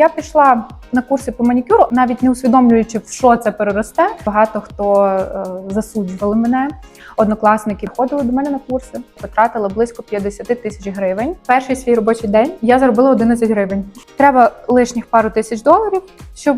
я пішла на курси по манікюру, навіть не усвідомлюючи, в що це переросте. Багато хто засуджували мене. Однокласники ходили до мене на курси, потратила близько 50 тисяч гривень. Перший свій робочий день я заробила 11 гривень. Треба лишніх пару тисяч доларів, щоб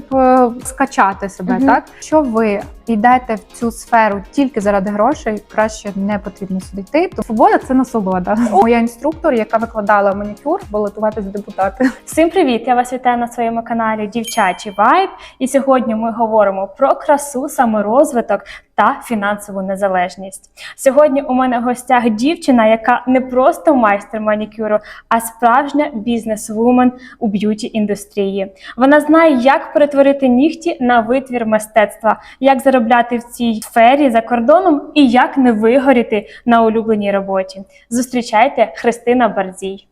скачати себе, так? Що ви йдете в цю сферу тільки заради грошей, краще не потрібно сюди йти. То свобода – це насолода. Моя інструктор, яка викладала манікюр, балотуватись в депутати. Всім привіт! Я вас вітаю на своєму каналі Дівчачий Вайб. І сьогодні ми говоримо про красу, саморозвиток та фінансову незалежність. Сьогодні у мене в гостях дівчина, яка не просто майстер манікюру, а справжня бізнес-вумен у б'юті-індустрії. Вона знає, як перетворити нігті на витвір мистецтва, як заробляти в цій сфері за кордоном і як не вигоріти на улюбленій роботі. Зустрічайте Христина Бардзій.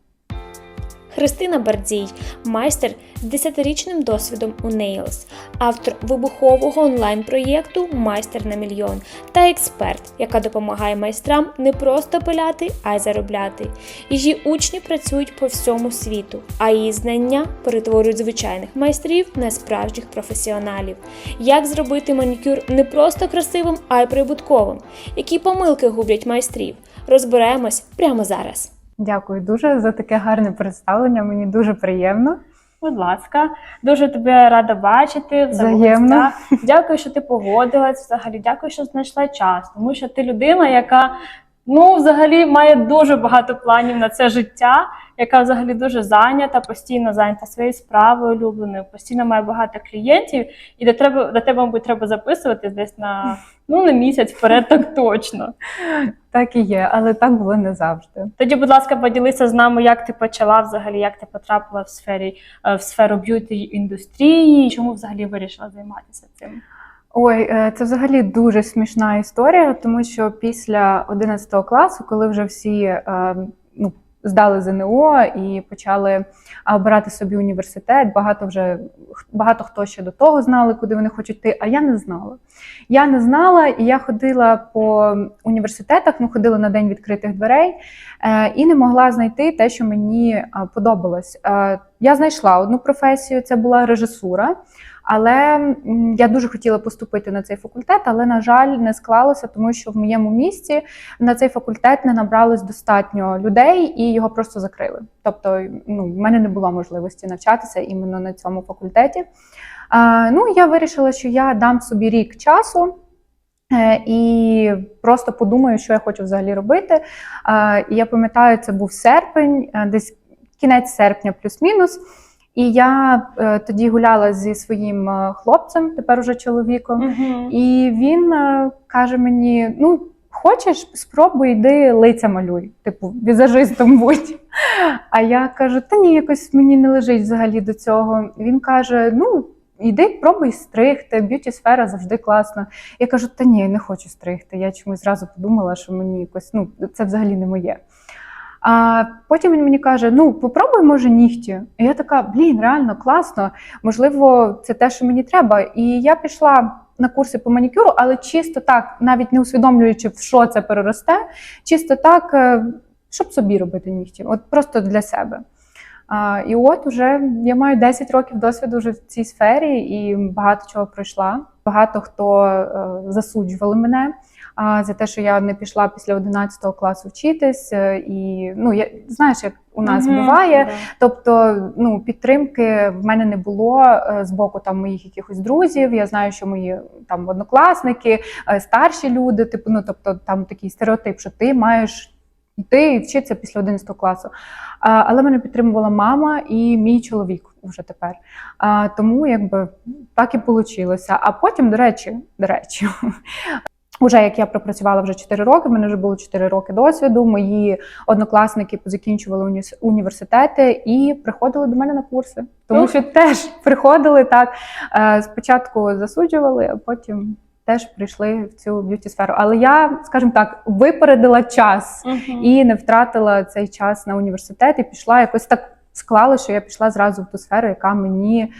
Христина Бардзій – майстер з 10-річним досвідом у Nails, автор вибухового онлайн-проєкту «Майстер на мільйон» та експерт, яка допомагає майстрам не просто пиляти, а й заробляти. Її учні працюють по всьому світу, а її знання перетворюють звичайних майстрів на справжніх професіоналів. Як зробити манікюр не просто красивим, а й прибутковим? Які помилки гублять майстрів? Розберемось прямо зараз. Дякую дуже за таке гарне представлення, мені дуже приємно. Будь ласка, дуже тебе рада бачити. Взаємно. Дякую, що ти погодилась, взагалі, дякую, що знайшла час, тому що ти людина, яка, взагалі має дуже багато планів на це життя, яка взагалі дуже зайнята, постійно зайнята своєю справою улюбленою, постійно має багато клієнтів, і до тебе, мабуть, треба записуватись десь на місяць вперед, так точно. Так і є, але так було не завжди. Тоді, будь ласка, поділися з нами, як ти почала взагалі, як ти потрапила в сферу б'юті-індустрії, чому взагалі вирішила займатися цим? Ой, це взагалі дуже смішна історія, тому що після 11 класу, коли вже всі здали ЗНО і почали обирати собі університет, багато хто ще до того знали, куди вони хочуть йти, а я не знала. Я не знала, і я ходила по університетах, ходила на день відкритих дверей і не могла знайти те, що мені подобалось. Я знайшла одну професію, це була режисура. Але я дуже хотіла поступити на цей факультет, але, на жаль, не склалося, тому що в моєму місті на цей факультет не набралось достатньо людей і його просто закрили. Тобто, в мене не було можливості навчатися іменно на цьому факультеті. Я вирішила, що я дам собі рік часу і просто подумаю, що я хочу взагалі робити. І я пам'ятаю, це був серпень, десь кінець серпня плюс-мінус. І я тоді гуляла зі своїм хлопцем, тепер уже чоловіком, і він каже мені, хочеш, спробуй, йди лиця малюй, візажистом будь. А я кажу, та ні, якось мені не лежить взагалі до цього. Він каже, йди, пробуй стригти, б'юті-сфера завжди класна. Я кажу, та ні, не хочу стригти. Я чомусь зразу подумала, що мені якось, це взагалі не моє. А потім він мені каже, попробуй, може, нігті. І я така, реально класно, можливо, це те, що мені треба. І я пішла на курси по манікюру, але чисто так, навіть не усвідомлюючи, в що це переросте, чисто так, щоб собі робити нігті, от просто для себе. І от уже я маю 10 років досвіду вже в цій сфері і багато чого пройшла. Багато хто засуджували мене за те, що я не пішла після 11 класу вчитись. І, знаєш, як у нас буває. Тобто, підтримки в мене не було з боку моїх якихось друзів. Я знаю, що мої однокласники, старші люди, тобто там такий стереотип, що ти маєш йти і вчитися після 11 класу. Але мене підтримувала мама і мій чоловік вже тепер. Тому так і вийшло. А потім, до речі, уже як я пропрацювала вже 4 роки, в мене вже було 4 роки досвіду, мої однокласники позакінчували університети і приходили до мене на курси. Тому що теж приходили так, спочатку засуджували, а потім теж прийшли в цю б'юті-сферу. Але я, скажімо так, випередила час і не втратила цей час на університет і пішла, якось так склала, що я пішла зразу в ту сферу, яка мені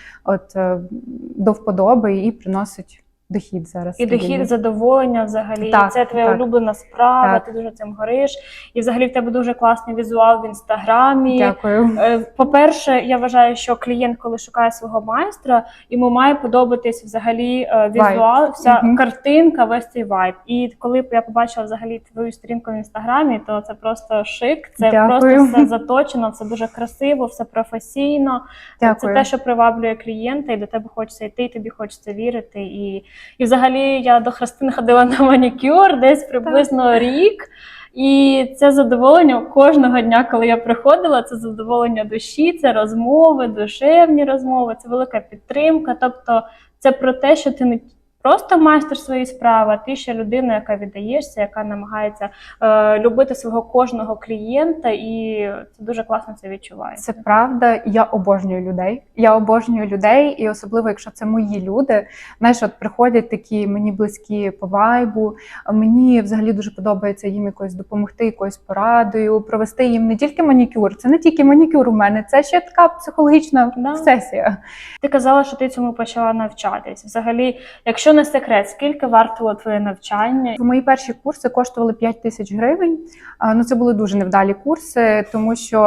до вподоби і приносить дохід зараз. І дохід, стабільний. задоволення взагалі. Так, Це твоя так. улюблена справа, Так. ти дуже цим гориш. І взагалі в тебе дуже класний візуал в Інстаграмі. Дякую. По-перше, я вважаю, що клієнт, коли шукає свого майстра, йому має подобатись взагалі візуал, вся картинка, весь цей вайб. І коли я побачила взагалі твою сторінку в Інстаграмі, то це просто шик, це Дякую. просто все заточено, все дуже красиво, все професійно. Дякую. Це те, що приваблює клієнта, і до тебе хочеться йти, і тобі хочеться вірити. І взагалі я до Христини ходила на манікюр десь приблизно рік. І це задоволення кожного дня, коли я приходила, це задоволення душі, це розмови, душевні розмови, це велика підтримка. Тобто це про те, що ти не просто майстер своєї справи, а ти ще людина, яка віддаєшся, яка намагається любити свого кожного клієнта, і це дуже класно це відчувається. Це правда, я обожнюю людей. Я обожнюю людей, і особливо, якщо це мої люди. Знаєш, от приходять такі мені близькі по вайбу, мені взагалі дуже подобається їм якось допомогти, якоюсь порадою, провести їм не тільки манікюр, це не тільки манікюр у мене, це ще така психологічна сесія. Ти казала, що ти цьому почала навчатись. Взагалі, якщо не секрет, скільки вартувало твоє навчання? Мої перші курси коштували 5 тисяч гривень. Ну, це були дуже невдалі курси, тому що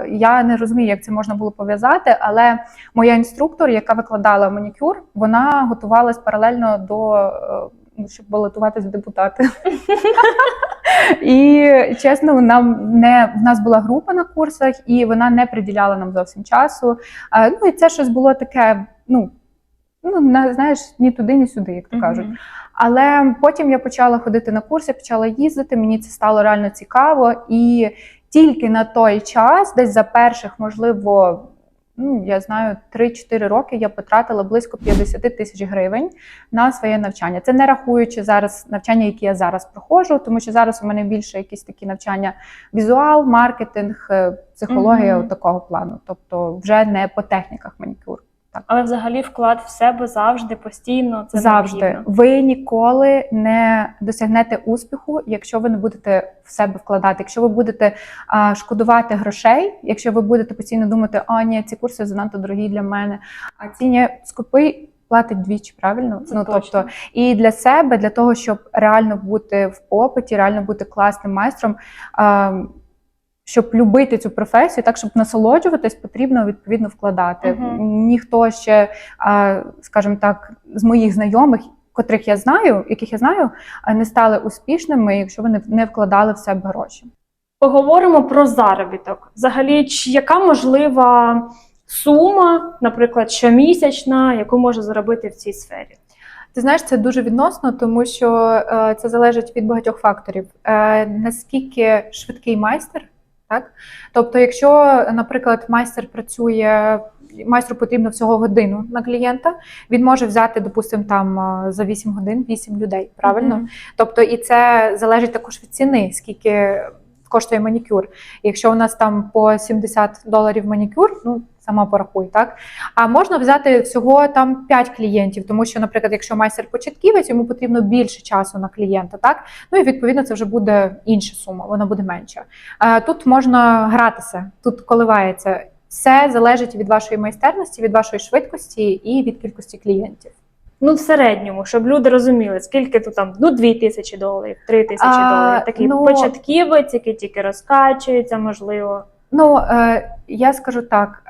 я не розумію, як це можна було пов'язати, але моя інструктор, яка викладала манікюр, вона готувалась паралельно до щоб балотуватись в депутати. І, чесно, в нас була група на курсах, і вона не приділяла нам зовсім часу. Ну, і це щось було таке, знаєш, ні туди, ні сюди, як то кажуть. Але потім я почала ходити на курси, почала їздити, мені це стало реально цікаво. І тільки на той час, десь за перших, можливо, я знаю, 3-4 роки я потратила близько 50 тисяч гривень на своє навчання. Це не рахуючи зараз навчання, які я зараз проходжу, тому що зараз у мене більше якісь такі навчання візуал, маркетинг, психологія такого плану. Тобто вже не по техніках манікюр. Так. Але взагалі вклад в себе завжди, постійно, це завжди. необхідно. Ви ніколи не досягнете успіху, якщо ви не будете в себе вкладати, якщо ви будете шкодувати грошей, якщо ви будете постійно думати, ні, ці курси занадто дорогі для мене, а ці скупий платить двічі, правильно? Тобто, і для себе, для того, щоб реально бути в попиті, реально бути класним майстром, щоб любити цю професію, так, щоб насолоджуватись, потрібно відповідно вкладати. Ніхто ще, скажімо так, з моїх знайомих, яких я знаю, не стали успішними, якщо вони не вкладали в себе гроші. Поговоримо про заробіток. Взагалі, яка можлива сума, наприклад, щомісячна, яку може заробити в цій сфері? Ти знаєш, це дуже відносно, тому що це залежить від багатьох факторів. Наскільки швидкий майстер, так? Тобто, якщо, наприклад, майстру потрібно всього годину на клієнта, він може взяти, допустимо, там за 8 годин 8 людей, правильно? Тобто, і це залежить також від ціни, скільки коштує манікюр. Якщо у нас там по $70 манікюр, сама порахуй, так? А можна взяти всього там 5 клієнтів, тому що, наприклад, якщо майстер-початківець, йому потрібно більше часу на клієнта, так? І відповідно це вже буде інша сума, вона буде менша. Тут можна гратися, тут коливається. Все залежить від вашої майстерності, від вашої швидкості і від кількості клієнтів. В середньому, щоб люди розуміли, скільки тут там, $2000, $3000, такий початківець, який тільки розкачується, можливо. Я скажу так,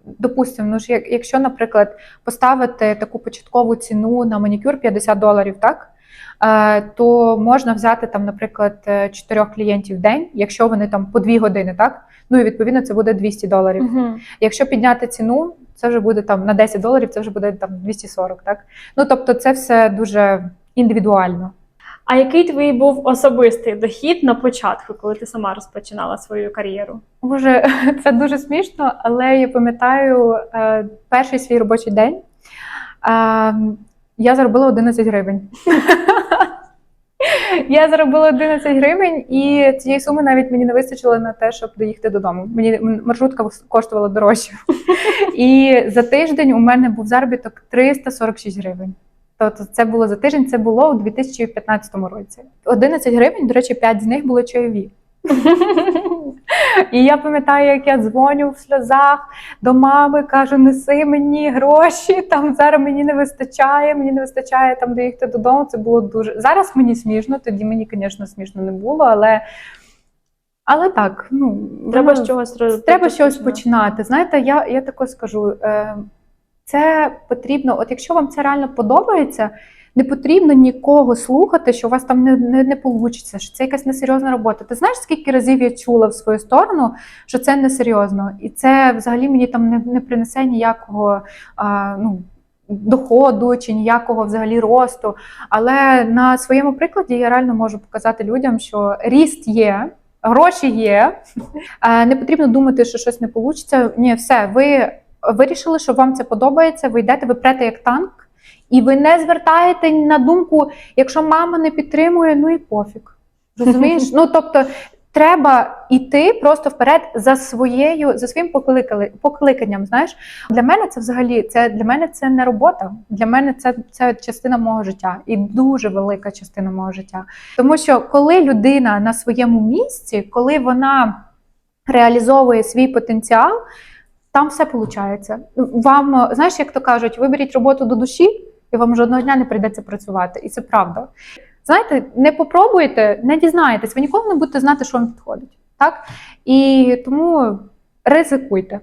допустимо, якщо, наприклад, поставити таку початкову ціну на манікюр $50, так? То можна взяти там, наприклад, 4 клієнтів в день, якщо вони там по 2 години, так? І відповідно це буде $200. Якщо підняти ціну, це вже буде там на $10, це вже буде там 240, так? Тобто це все дуже індивідуально. А який твій був особистий дохід на початку, коли ти сама розпочинала свою кар'єру? Боже, це дуже смішно, але я пам'ятаю перший свій робочий день. Я заробила 11 гривень. Я заробила 11 гривень, і цієї суми навіть мені не вистачило на те, щоб доїхати додому. Мені маршрутка коштувала дорожче. І за тиждень у мене був заробіток 346 гривень. Тобто це було за тиждень, це було у 2015 році. 11 гривень, до речі, 5 з них були чайові. І я пам'ятаю, як я дзвоню в сльозах до мами, кажу, неси мені гроші, там зараз мені не вистачає там доїхати додому. Це було дуже... Зараз мені смішно, тоді мені, звісно, смішно не було, але так, ну... Треба з чогось Треба щось починати. Знаєте, я тако скажу, це потрібно, от якщо вам це реально подобається, не потрібно нікого слухати, що у вас там не вийде, що це якась несерйозна робота. Ти знаєш, скільки разів я чула в свою сторону, що це несерйозно. І це взагалі мені там не принесе ніякого доходу чи ніякого взагалі росту. Але на своєму прикладі я реально можу показати людям, що ріст є, гроші є, не потрібно думати, що щось не вийде. Ні, все, ви вирішили, що вам це подобається, ви йдете, ви прете як танк, і ви не звертаєте на думку, якщо мама не підтримує, ну і пофіг. Розумієш? Ну, тобто, треба йти просто вперед за своїм покликанням, знаєш. Для мене це взагалі, для мене це не робота. Для мене це частина мого життя. І дуже велика частина мого життя. Тому що коли людина на своєму місці, коли вона реалізовує свій потенціал, там все виходить. Вам, знаєш, як то кажуть, виберіть роботу до душі, і вам жодного дня не прийдеться працювати. І це правда. Знаєте, не попробуйте, не дізнаєтесь, ви ніколи не будете знати, що вам підходить. Так? І тому ризикуйте.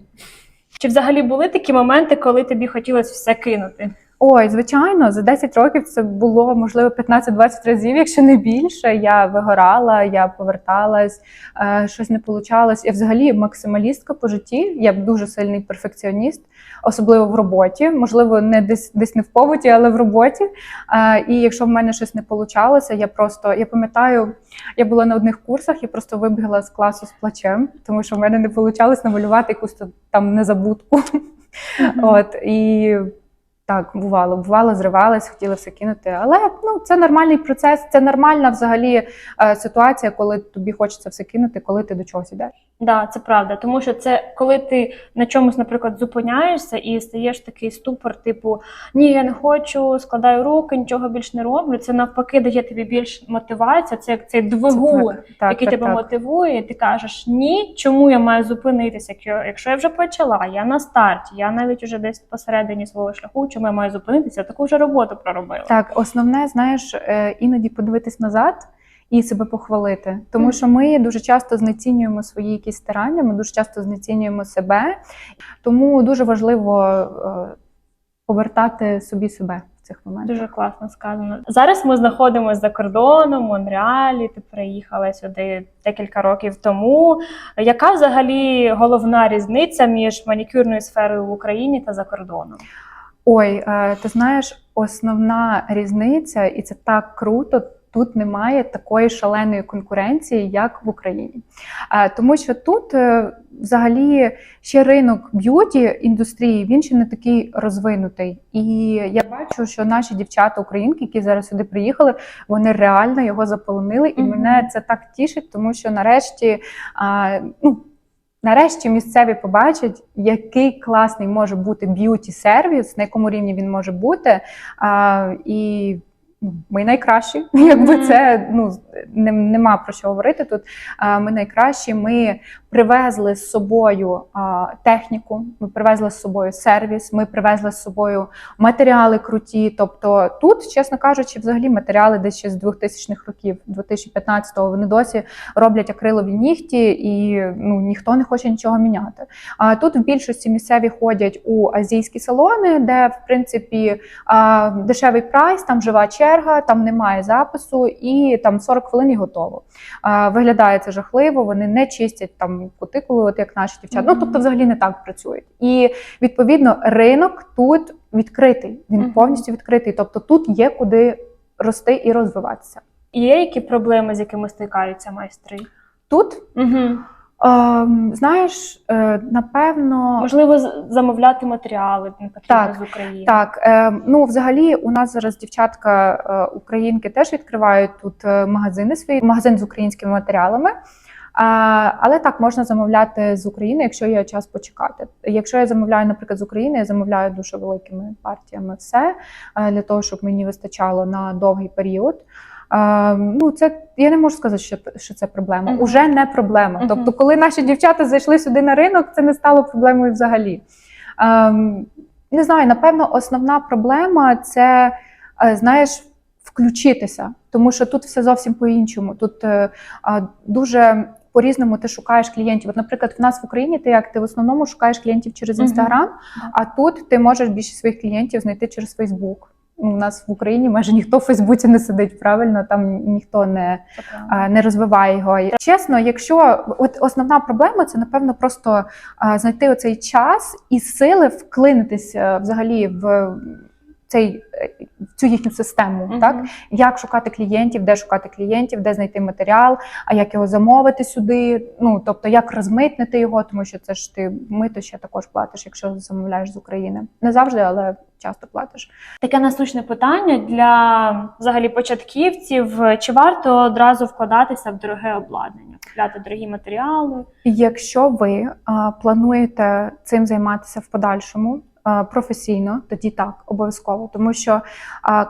Чи взагалі були такі моменти, коли тобі хотілося все кинути? Ой, звичайно, за 10 років це було, можливо, 15-20 разів, якщо не більше. Я вигорала, я поверталась, щось не получалось. Я взагалі максималістка по житті, я дуже сильний перфекціоніст, особливо в роботі. Можливо, не десь не в побуті, але в роботі. І якщо в мене щось не получалося, я пам'ятаю, я була на одних курсах, я просто вибігла з класу з плачем, тому що в мене не вийшло намалювати якусь там незабудку. От, і... Так, бувало, зривалась, хотіла все кинути, але це нормальний процес, це нормальна взагалі ситуація, коли тобі хочеться все кинути, коли ти до чогось йдеш. Да, це правда, тому що це коли ти на чомусь, наприклад, зупиняєшся і стаєш такий ступор, типу, ні, я не хочу, складаю руки, нічого більш не роблю, це навпаки дає тобі більш мотивація, це як цей двигун, який тебе мотивує, і ти кажеш, ні, чому я маю зупинитися, якщо я вже почала, я на старті, я навіть уже десь посередині свого шляху, чому я маю зупинитися, таку вже роботу проробила. Так, основне, знаєш, іноді подивитись назад і себе похвалити. Тому що ми дуже часто знецінюємо свої якісь старання, ми дуже часто знецінюємо себе. Тому дуже важливо повертати собі себе в цих моментах. Дуже класно сказано. Зараз ми знаходимося за кордоном, в Монреалі, ти приїхала сюди декілька років тому. Яка взагалі головна різниця між манікюрною сферою в Україні та за кордоном? Ой, ти знаєш, основна різниця, і це так круто, тут немає такої шаленої конкуренції, як в Україні. Тому що тут взагалі ще ринок б'юті-індустрії, він ще не такий розвинутий. І я бачу, що наші дівчата-українки, які зараз сюди приїхали, вони реально його заполонили. І мене це так тішить, тому що нарешті місцеві побачать, який класний може бути б'юті-сервіс, на якому рівні він може бути. І ми найкращі, якби це нема про що говорити тут. Ми найкращі. Ми привезли з собою техніку, ми привезли з собою сервіс, ми привезли з собою матеріали круті. Тобто тут, чесно кажучи, взагалі матеріали десь ще з 2000-х років, 2015-го, вони досі роблять акрилові нігті і ніхто не хоче нічого міняти. А тут в більшості місцеві ходять у азійські салони, де, в принципі, дешевий прайс, там жива черга, там немає запису і там 40 хвилин і готово. Виглядає це жахливо, вони не чистять там кутикулу, от як наші дівчата. Тобто взагалі не так працюють. І відповідно ринок тут відкритий, він повністю відкритий. Тобто тут є куди рости і розвиватися. Є які проблеми, з якими стикаються майстри? Тут? Знаєш, напевно... Можливо, замовляти матеріали не потрібно з України. Так. Взагалі у нас зараз дівчатка-українки теж відкривають тут магазини свої, магазин з українськими матеріалами. Але так, можна замовляти з України, якщо є час почекати. Якщо я замовляю, наприклад, з України, я замовляю дуже великими партіями все, для того, щоб мені вистачало на довгий період. Ну, це я не можу сказати, що це проблема. Мгм. Уже не проблема. Мгм. Тобто, коли наші дівчата зайшли сюди на ринок, це не стало проблемою взагалі. Не знаю, напевно, основна проблема це, знаєш, включитися, тому що тут все зовсім по-іншому. Тут дуже по-різному ти шукаєш клієнтів. От, наприклад, в нас в Україні ти в основному шукаєш клієнтів через Інстаграм, а тут ти можеш більшість своїх клієнтів знайти через Фейсбук. У нас в Україні майже ніхто в Фейсбуці не сидить, правильно, там ніхто не розвиває його. І, чесно, якщо от основна проблема, це напевно просто знайти оцей час і сили вклинитися взагалі в цю їхню систему, так? Як шукати клієнтів, де знайти матеріал, а як його замовити сюди, ну, тобто, як розмитнити його, тому що це ж ти мито ще також платиш, якщо замовляєш з України. Не завжди, але часто платиш. Таке насущне питання для взагалі початківців. Чи варто одразу вкладатися в дороге обладнання, купляти дорогі матеріали? Якщо ви плануєте цим займатися в подальшому, професійно, тоді так, обов'язково. Тому що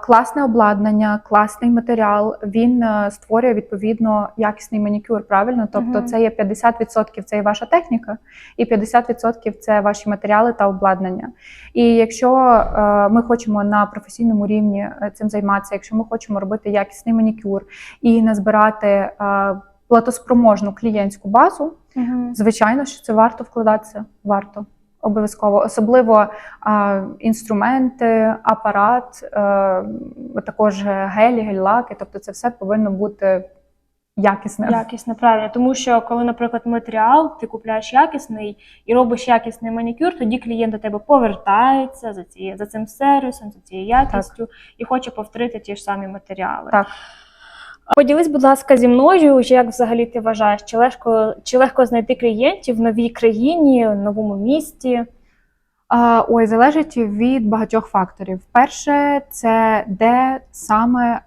класне обладнання, класний матеріал, він створює, відповідно, якісний манікюр, правильно? Тобто це є 50% це є ваша техніка, і 50% це ваші матеріали та обладнання. І якщо ми хочемо на професійному рівні цим займатися, якщо ми хочемо робити якісний манікюр і назбирати платоспроможну клієнтську базу, звичайно, що це варто вкладатися, варто. Обов'язково. Особливо інструменти, апарат, також гелі, гель-лаки, тобто це все повинно бути якісне. Якісне, правильно. Тому що, коли, наприклад, матеріал, ти купляєш якісний і робиш якісний манікюр, тоді клієнт до тебе повертається за цим сервісом, за цією якістю і хоче повторити ті ж самі матеріали. Так. Поділись, будь ласка, зі мною, як взагалі ти вважаєш, чи легко знайти клієнтів в новій країні, в новому місті? Залежить від багатьох факторів. Перше, це де саме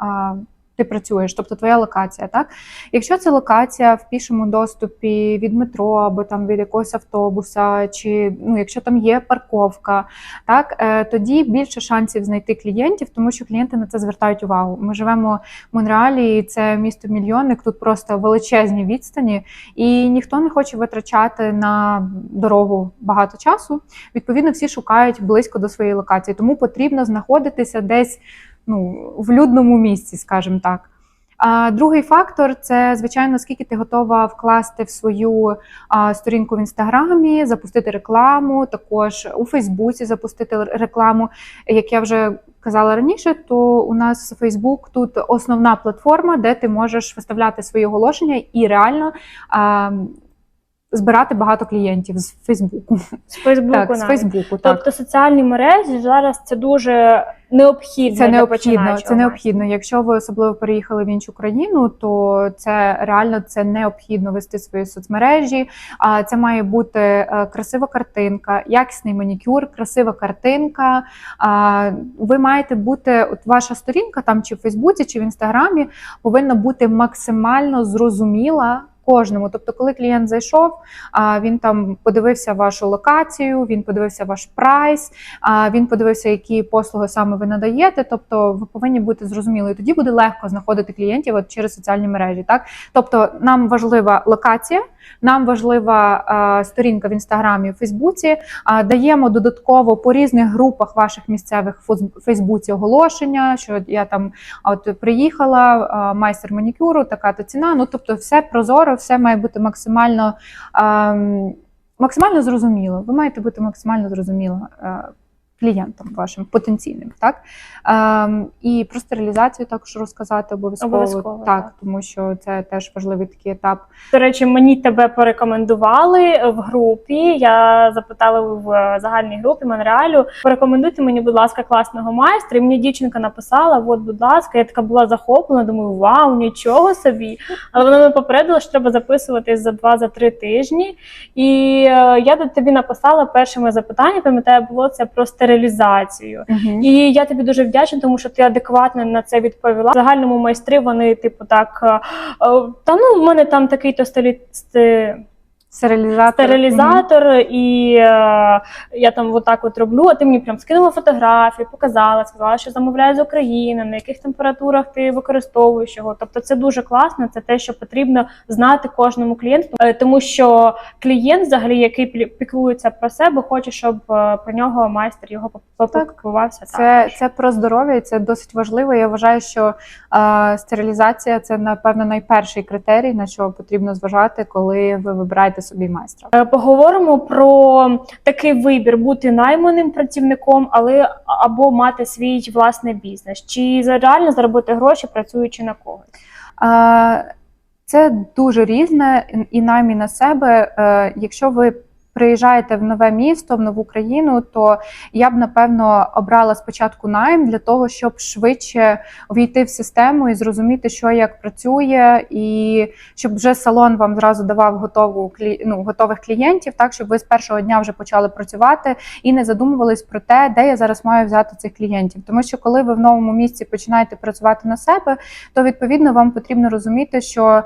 ти працюєш, тобто твоя локація, так? Якщо це локація в пішому доступі від метро або там від якогось автобуса, чи якщо там є парковка, так, тоді більше шансів знайти клієнтів, тому що клієнти на це звертають увагу. Ми живемо в Монреалі, і це місто-мільйонник, тут просто величезні відстані, і ніхто не хоче витрачати на дорогу багато часу. Відповідно, всі шукають близько до своєї локації, тому потрібно знаходитися десь в людному місці, скажімо так. Другий фактор – це, звичайно, скільки ти готова вкласти в свою сторінку в Інстаграмі, запустити рекламу, також у Фейсбуці запустити рекламу. Як я вже казала раніше, то у нас Фейсбук тут основна платформа, де ти можеш виставляти свої оголошення і реально збирати багато клієнтів з Фейсбуку. З Фейсбуку, так, з Фейсбуку, так. Тобто соціальні мережі зараз це дуже необхідно. Це необхідно. Якщо ви особливо переїхали в іншу країну, то це реально необхідно вести свої соцмережі. Це має бути красива картинка, якісний манікюр, красива картинка. Ви маєте бути, ваша сторінка там чи в Фейсбуці, чи в Інстаграмі повинна бути максимально зрозуміла кожному. Тобто, коли клієнт зайшов, він там подивився вашу локацію, він подивився ваш прайс, він подивився, які послуги саме ви надаєте. Тобто, ви повинні бути зрозуміли. Тоді буде легко знаходити клієнтів через соціальні мережі. Так? Тобто, нам важлива локація, нам важлива сторінка в Інстаграмі, в Фейсбуці. Даємо додатково по різних групах ваших місцевих в Фейсбуці оголошення, що я там приїхала, майстер манікюру, така-то ціна. Тобто, все прозоро, все має бути максимально зрозуміло. Ви маєте бути максимально зрозуміло клієнтам вашим потенційним, так? І про стерилізацію також розказати обов'язково. Так, тому що це теж важливий такий етап. До речі, мені тебе порекомендували в групі, я запитала в загальній групі Монреалю, порекомендуйте мені, будь ласка, класного майстра, і мені дівчинка написала, от, будь ласка, я така була захоплена, думаю, вау, нічого собі. Але вона мене попередила, що треба записуватись за 2-3 тижні, і я до тобі написала першими запитання, пам'ятаю, було це про стерилізацію. І я тобі дуже вдячна, тому що ти адекватно на це відповіла. В загальному майстри, вони, типу, так, в мене там такий-то стерилізатор, і я там отак от роблю, а ти мені прям скинула фотографії, показала, сказала, що замовляю з України, на яких температурах ти використовуєш його. Тобто це дуже класно, це те, що потрібно знати кожному клієнту, тому що клієнт, взагалі, який піклується про себе, хоче, щоб про нього майстер його попіклувався. Це про здоров'я, і це досить важливо. Я вважаю, що стерилізація – це, напевно, найперший критерій, на що потрібно зважати, коли ви вибираєте собі майстра. Поговоримо про такий вибір: бути найманим працівником, або мати свій власний бізнес. Чи реально заробити гроші, працюючи на когось? Це дуже різне, і найм і на себе. Якщо ви приїжджаєте в нове місто, в нову країну, то я б, напевно, обрала спочатку найм для того, щоб швидше увійти в систему і зрозуміти, що як працює, і щоб вже салон вам зразу давав готових клієнтів, так, щоб ви з першого дня вже почали працювати і не задумувались про те, де я зараз маю взяти цих клієнтів. Тому що коли ви в новому місці починаєте працювати на себе, то, відповідно, вам потрібно розуміти, що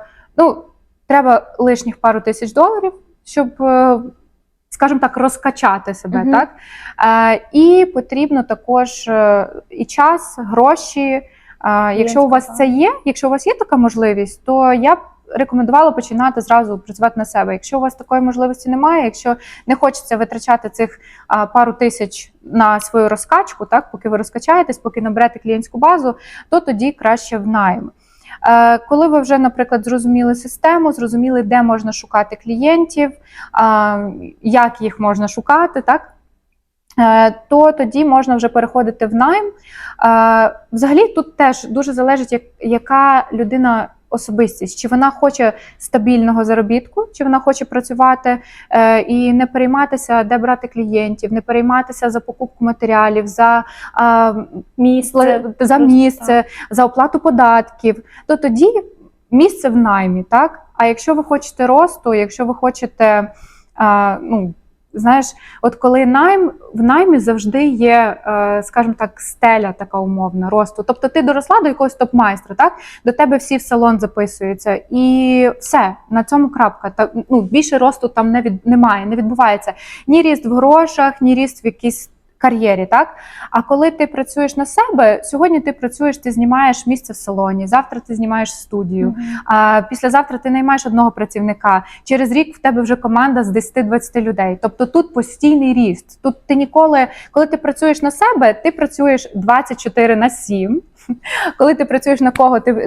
треба лишніх пару тисяч доларів, щоб, скажімо так, розкачати себе, так? І потрібно також і час, гроші. Якщо у вас це є, якщо у вас є така можливість, то я б рекомендувала починати зразу працювати на себе. Якщо у вас такої можливості немає, якщо не хочеться витрачати цих пару тисяч на свою розкачку, так, поки ви розкачаєтесь, поки наберете клієнтську базу, то тоді краще в найм. Коли ви вже, наприклад, зрозуміли систему, зрозуміли, де можна шукати клієнтів, як їх можна шукати, так, то тоді можна вже переходити в найм. Взагалі тут теж дуже залежить, яка людина особистість, чи вона хоче стабільного заробітку, чи вона хоче працювати і не перейматися, де брати клієнтів, не перейматися за покупку матеріалів, за місце, за оплату податків, то тоді місце в наймі, так? А якщо ви хочете росту, якщо ви хочете, знаєш, от коли в наймі завжди є, скажімо так, стеля така умовна росту. Тобто ти доросла до якогось топ-майстра, так? До тебе всі в салон записуються і все, на цьому крапка. Більше росту там немає, не відбувається. Ні ріст в грошах, ні ріст в якійсь кар'єрі, так? А коли ти працюєш на себе, сьогодні ти працюєш, ти знімаєш місце в салоні, завтра ти знімаєш студію, а післязавтра ти наймаєш одного працівника, через рік в тебе вже команда з 10-20 людей. Тобто тут постійний ріст. Тут ти ніколи, коли ти працюєш на себе, ти працюєш 24/7. Коли ти працюєш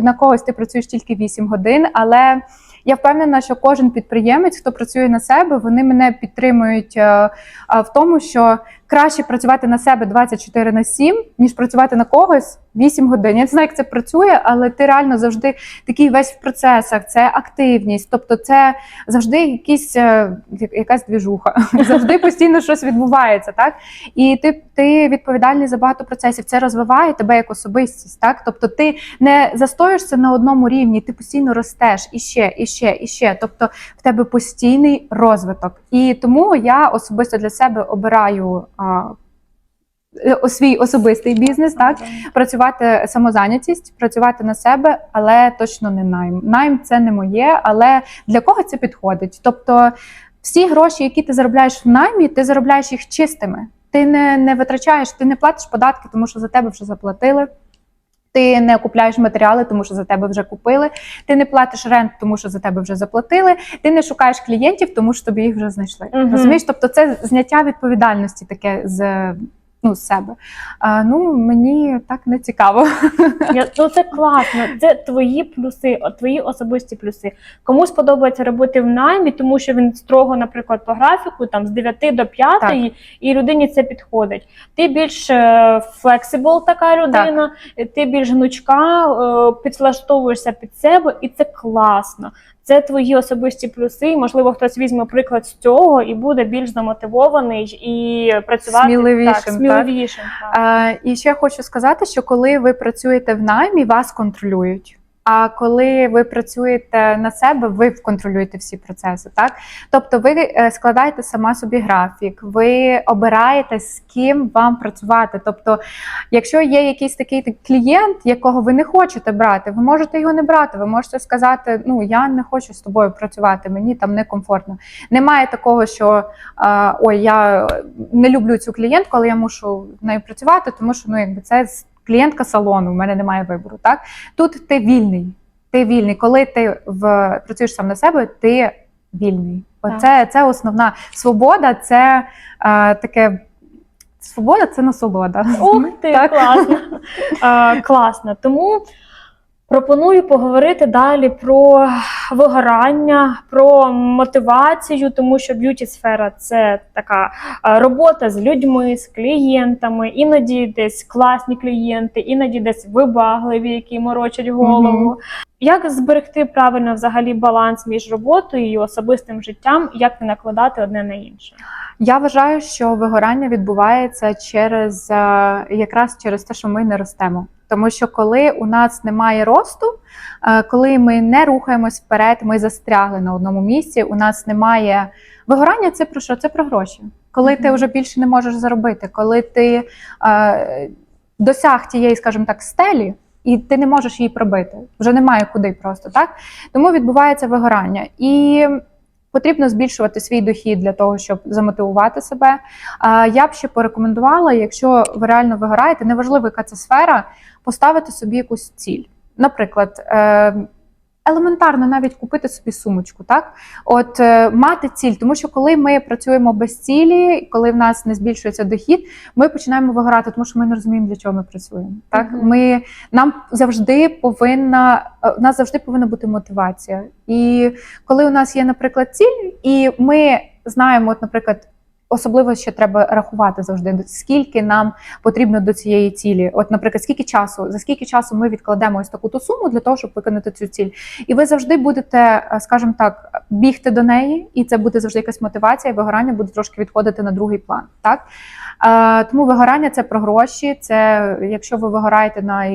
на когось, ти працюєш тільки 8 годин, але я впевнена, що кожен підприємець, хто працює на себе, вони мене підтримують в тому, що краще працювати на себе 24/7, ніж працювати на когось 8 годин. Я не знаю, як це працює, але ти реально завжди такий весь в процесах, це активність, тобто це завжди якась двіжуха, завжди постійно щось відбувається, так? І ти відповідальний за багато процесів, це розвиває тебе як особистість, так? Тобто ти не застоїшся на одному рівні, ти постійно ростеш і ще, тобто в тебе постійний розвиток. І тому я особисто для себе обираю свій особистий бізнес, так, працювати самозайнятість, працювати на себе, але точно не найм. Найм – це не моє, але для кого це підходить? Тобто всі гроші, які ти заробляєш в наймі, ти заробляєш їх чистими. Ти не витрачаєш, ти не платиш податки, тому що за тебе вже заплатили. Ти не купляєш матеріали, тому що за тебе вже купили. Ти не платиш рент, тому що за тебе вже заплатили. Ти не шукаєш клієнтів, тому що тобі їх вже знайшли. Розумієш? Тобто це зняття відповідальності таке з себе. Мені так не цікаво. Це класно. Це твої плюси, твої особисті плюси. Комусь подобається робити в наймі, тому що він строго, наприклад, по графіку, там з 9 до 5, так, і людині це підходить. Ти більш флексибл така людина, так, ти більш гнучка, підлаштовуєшся під себе, і це класно. Це твої особисті плюси. Можливо, хтось візьме приклад з цього і буде більш замотивований і працювати сміливішим. І ще хочу сказати, що коли ви працюєте в наймі, вас контролюють. А коли ви працюєте на себе, ви контролюєте всі процеси, так? Тобто ви складаєте сама собі графік, ви обираєте, з ким вам працювати. Тобто, якщо є якийсь такий клієнт, якого ви не хочете брати, ви можете його не брати, ви можете сказати, ну, я не хочу з тобою працювати, мені там некомфортно. Немає такого, що ой, я не люблю цю клієнтку, але я мушу з нею працювати, тому що, ну, якби це клієнтка салону, в мене немає вибору, так? Тут ти вільний. Ти вільний. Коли ти працюєш сам на себе, ти вільний. Це основна свобода, це таке. Свобода – це насолода. Ух ти, класно. Класно. Тому пропоную поговорити далі про вигорання, про мотивацію, тому що б'юті-сфера – це така робота з людьми, з клієнтами, іноді десь класні клієнти, іноді десь вибагливі, які морочать голову. Як зберегти правильно взагалі баланс між роботою і особистим життям, як не накладати одне на інше? Я вважаю, що вигорання відбувається якраз через те, що ми не ростемо. Тому що коли у нас немає росту, коли ми не рухаємось вперед, ми застрягли на одному місці, у нас немає вигорання, це про що? Це про гроші. Коли ти вже більше не можеш заробити, коли ти досяг тієї, скажімо так, стелі, і ти не можеш її пробити. Вже немає куди просто, так? Тому відбувається вигорання. І потрібно збільшувати свій дохід для того, щоб замотивувати себе. Я б ще порекомендувала, якщо ви реально вигораєте, неважливо, яка це сфера, поставити собі якусь ціль. Наприклад, елементарно навіть купити собі сумочку, так? От мати ціль, тому що коли ми працюємо без цілі, коли в нас не збільшується дохід, ми починаємо вигорати, тому що ми не розуміємо, для чого ми працюємо. Так? Нас завжди повинна бути мотивація. І коли у нас є, наприклад, ціль, і ми знаємо, от, наприклад, особливо ще треба рахувати завжди, скільки нам потрібно до цієї цілі. От, наприклад, за скільки часу ми відкладемо ось таку-то суму для того, щоб виконати цю ціль. І ви завжди будете, скажімо так, бігти до неї, і це буде завжди якась мотивація, і вигорання буде трошки відходити на другий план. Так? Тому вигорання – це про гроші, це якщо ви вигораєте в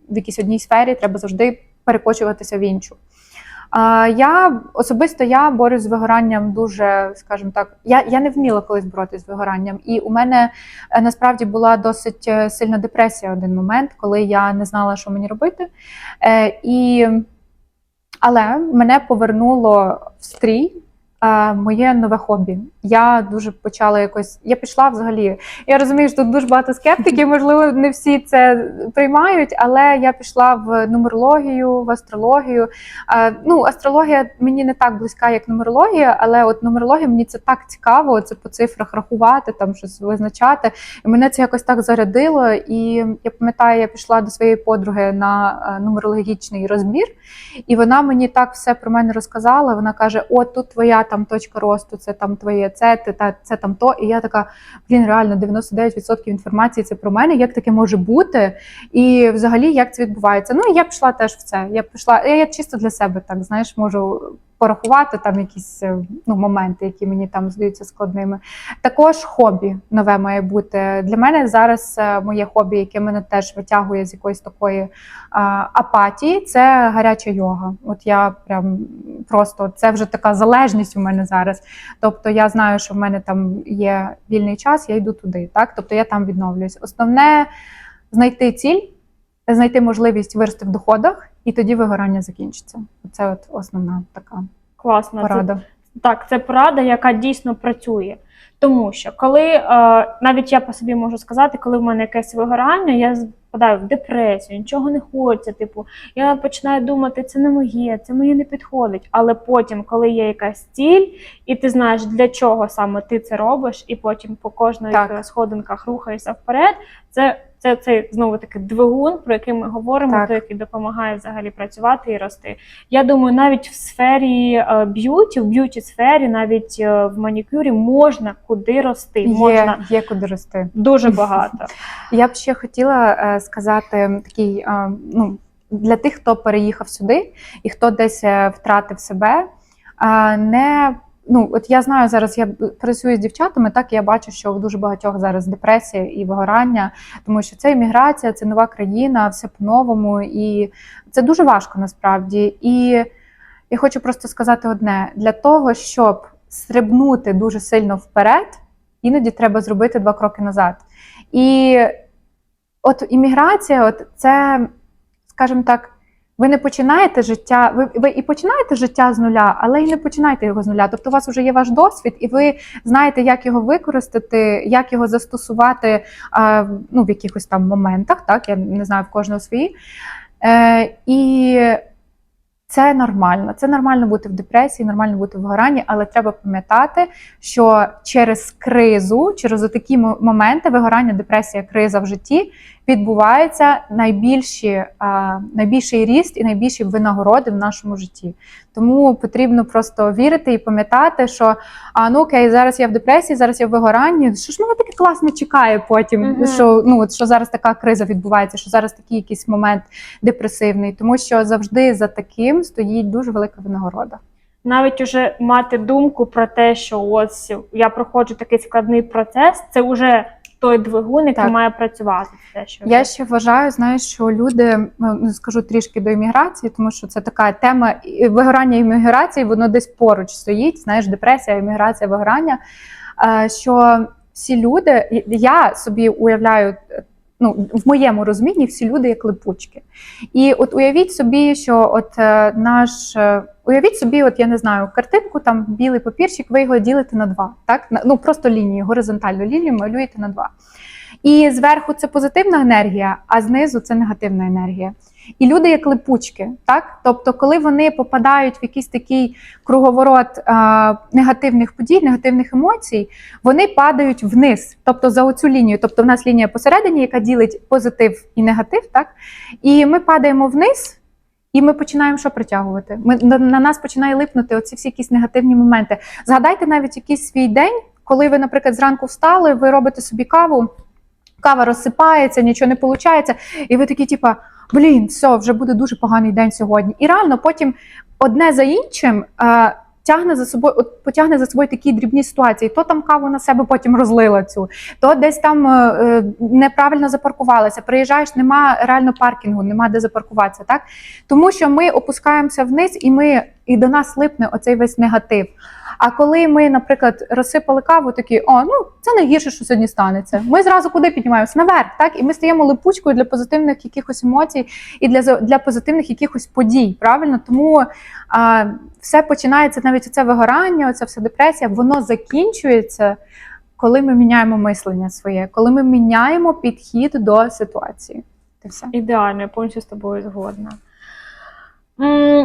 якійсь одній сфері, треба завжди перекочуватися в іншу. Я борюсь з вигоранням дуже, скажімо так, я не вміла колись боротися з вигоранням. І у мене насправді була досить сильна депресія в один момент, коли я не знала, що мені робити. Але мене повернуло в стрій моє нове хобі. Я дуже почала я пішла взагалі, я розумію, що тут дуже багато скептиків, можливо, не всі це приймають, але я пішла в нумерологію, в астрологію. Астрологія мені не так близька, як нумерологія, але от нумерологія мені це так цікаво, це по цифрах рахувати, там щось визначати. І мене це якось так зарядило, і я пам'ятаю, я пішла до своєї подруги на нумерологічний розбір, і вона мені так все про мене розказала, вона каже, от тут твоя там точка росту, це там твоє, це там то. І я така, реально 99% інформації це про мене, як таке може бути? І взагалі, як це відбувається? Ну, і я пішла теж в це. Я чисто для себе так, знаєш, можу порахувати там якісь моменти, які мені там здаються складними. Також хобі нове має бути. Для мене зараз моє хобі, яке мене теж витягує з якоїсь такої апатії, це гаряча йога. От я прям просто, це вже така залежність у мене зараз. Тобто я знаю, що в мене там є вільний час, я йду туди, так? Тобто я там відновлююсь. Основне – знайти ціль, знайти можливість вирости в доходах, і тоді вигорання закінчиться. Це от основна така порада. Це порада, яка дійсно працює. Тому що коли, навіть я по собі можу сказати, коли в мене якесь вигорання, я впадаю в депресію, нічого не хочеться, я починаю думати, це не моє, це мені не підходить. Але потім, коли є якась ціль, і ти знаєш, для чого саме ти це робиш, і потім по кожних сходинках рухаєшся вперед, це цей, знову-таки, двигун, про який ми говоримо, той, який допомагає взагалі працювати і рости. Я думаю, навіть в сфері б'юті, в б'юті-сфері, навіть в манікюрі можна куди рости. Є куди рости. Дуже багато. Я б ще хотіла сказати такий, для тих, хто переїхав сюди і хто десь втратив себе, не ну, от я знаю зараз, я працюю з дівчатами, так, і я бачу, що у дуже багатьох зараз депресія і вигорання, тому що це імміграція, це нова країна, все по-новому, і це дуже важко насправді. І я хочу просто сказати одне, для того, щоб стрибнути дуже сильно вперед, іноді треба зробити 2 кроки назад. І от імміграція, от це, скажімо так, ви не починаєте життя, ви і починаєте життя з нуля, але і не починаєте його з нуля. Тобто у вас вже є ваш досвід, і ви знаєте, як його використати, як його застосувати ну, в якихось там моментах, так, я не знаю, в кожного свої. І це нормально. Це нормально бути в депресії, нормально бути в вигоранні, але треба пам'ятати, що через кризу, через такі моменти вигорання, депресія, криза в житті відбувається найбільший ріст і найбільші винагороди в нашому житті. Тому потрібно просто вірити і пам'ятати, що ну окей, зараз я в депресії, зараз я в вигоранні, що ж мене таке класно чекає потім, що, ну, от, що зараз така криза відбувається, що зараз такий якийсь момент депресивний, тому що завжди за таким стоїть дуже велика винагорода. Навіть уже мати думку про те, що ось я проходжу такий складний процес, це вже той двигун, який має працювати. Я ще вважаю, знаєш, що люди, скажу трішки до імміграції, тому що це така тема вигорання і імміграції, воно десь поруч стоїть, знаєш, депресія, імміграція, вигорання, що всі люди, я собі уявляю, ну, в моєму розумінні всі люди як липучки. І от уявіть собі, що от уявіть собі, от я не знаю, картинку, там білий папірчик, ви його ділите на 2, так? Ну, просто лінію, горизонтальну лінію малюєте на 2. І зверху це позитивна енергія, а знизу це негативна енергія. І люди як липучки, так? Тобто, коли вони попадають в якийсь такий круговорот негативних подій, негативних емоцій, вони падають вниз, тобто за оцю лінію. Тобто в нас лінія посередині, яка ділить позитив і негатив, так? І ми падаємо вниз, і ми починаємо що притягувати? На нас починає липнути оці всі якісь негативні моменти. Згадайте навіть якийсь свій день, коли ви, наприклад, зранку встали, ви робите собі каву, кава розсипається, нічого не виходить, і ви такі, типа, блін, все, вже буде дуже поганий день сьогодні. І реально потім одне за іншим потягне за собою такі дрібні ситуації. То там каву на себе потім розлила цю, то десь там неправильно запаркувалася. Приїжджаєш, нема реально паркінгу, нема де запаркуватися, так? Тому що ми опускаємося вниз і до нас липне оцей весь негатив. А коли ми, наприклад, розсипали каву, такі, ну, це найгірше, що сьогодні станеться. Ми зразу куди піднімаємося? Наверх, так? І ми стаємо липучкою для позитивних якихось емоцій і для позитивних якихось подій, правильно? Тому все починається, навіть це вигорання, оця вся депресія, воно закінчується, коли ми міняємо мислення своє, коли ми міняємо підхід до ситуації. Це все. Ідеально, я повністю з тобою згодна.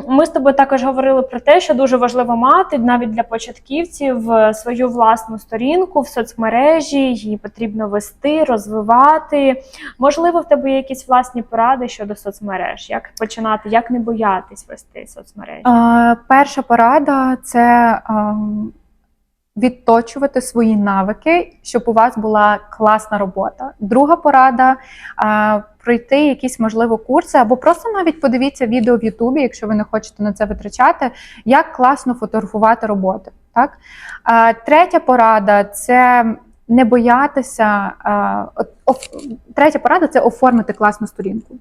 Ми з тобою також говорили про те, що дуже важливо мати навіть для початківців свою власну сторінку в соцмережі, її потрібно вести, розвивати. Можливо, в тебе є якісь власні поради щодо соцмереж? Як починати, як не боятись вести соцмережі? Перша порада – це відточувати свої навики, щоб у вас була класна робота. Друга порада – пройти якісь, можливо, курси, або просто навіть подивіться відео в Ютубі, якщо ви не хочете на це витрачати, як класно фотографувати роботи. Так? Третя порада – це не боятися. Третя порада – це оформити класну сторінку.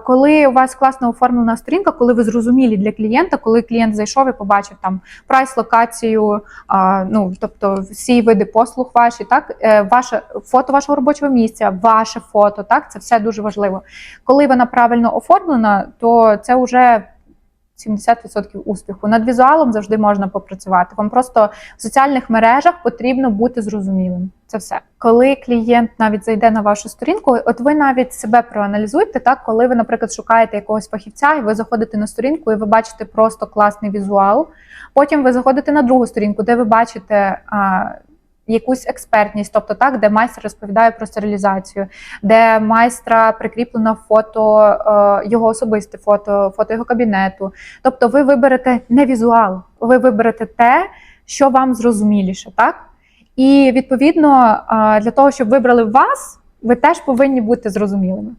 Коли у вас класно оформлена сторінка, коли ви зрозумілі для клієнта, коли клієнт зайшов і побачив там прайс, локацію, ну, тобто всі види послуг ваші, так, ваше фото вашого робочого місця, ваше фото, так, це все дуже важливо. Коли вона правильно оформлена, то це вже 70% успіху. Над візуалом завжди можна попрацювати. Вам просто в соціальних мережах потрібно бути зрозумілим. Це все. Коли клієнт навіть зайде на вашу сторінку, от ви навіть себе проаналізуйте, так, коли ви, наприклад, шукаєте якогось фахівця, і ви заходите на сторінку, і ви бачите просто класний візуал. Потім ви заходите на другу сторінку, де ви бачите якусь експертність, тобто так, де майстер розповідає про стерилізацію, де майстра прикріплено фото, його особисте фото, фото його кабінету. Тобто ви виберете не візуал, ви виберете те, що вам зрозуміліше, так? І відповідно для того, щоб вибрали вас, ви теж повинні бути зрозумілими.